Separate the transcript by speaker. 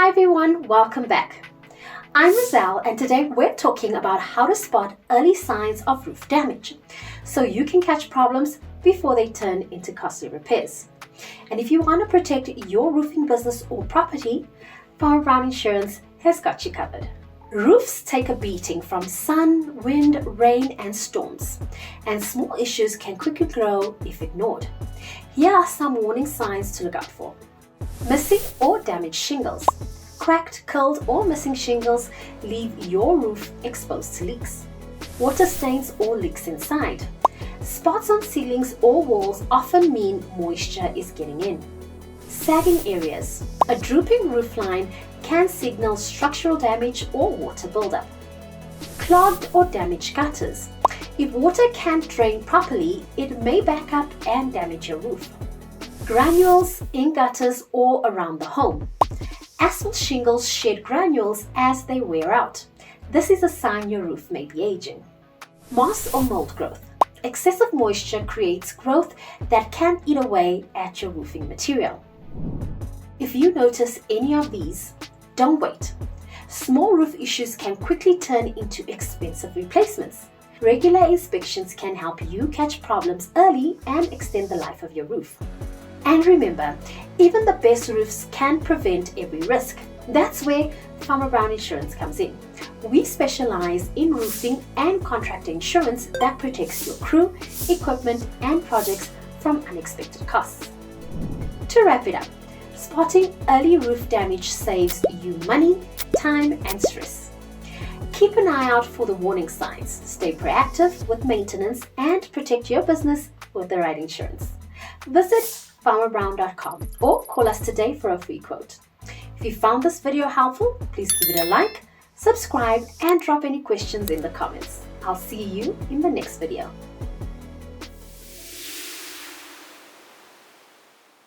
Speaker 1: Hi everyone, welcome back. I'm Razelle and today we're talking about how to spot early signs of roof damage so you can catch problems before they turn into costly repairs. And if you want to protect your roofing business or property, FarmerBrown Insurance has got you covered. Roofs take a beating from sun, wind, rain and storms, and small issues can quickly grow if ignored. Here are some warning signs to look out for. Missing or damaged shingles. Cracked, curled or missing shingles leave your roof exposed to leaks. Water stains or leaks inside. Spots on ceilings or walls often mean moisture is getting in. Sagging areas. A drooping roofline can signal structural damage or water buildup. Clogged or damaged gutters. If water can't drain properly, it may back up and damage your roof. Granules in gutters or around the home. Asphalt shingles shed granules as they wear out. This is a sign your roof may be aging. Moss or mold growth. Excessive moisture creates growth that can eat away at your roofing material. If you notice any of these, don't wait. Small roof issues can quickly turn into expensive replacements. Regular inspections can help you catch problems early and extend the life of your roof. And remember, even the best roofs can prevent every risk. That's where FarmerBrown Insurance comes in. We specialize in roofing and contract insurance that protects your crew, equipment, and projects from unexpected costs. To wrap it up, spotting early roof damage saves you money, time, and stress. Keep an eye out for the warning signs. Stay proactive with maintenance and protect your business with the right insurance. Visit FarmerBrown.com or call us today for a free quote. If you found this video helpful, please give it a like, subscribe, and drop any questions in the comments. I'll see you in the next video.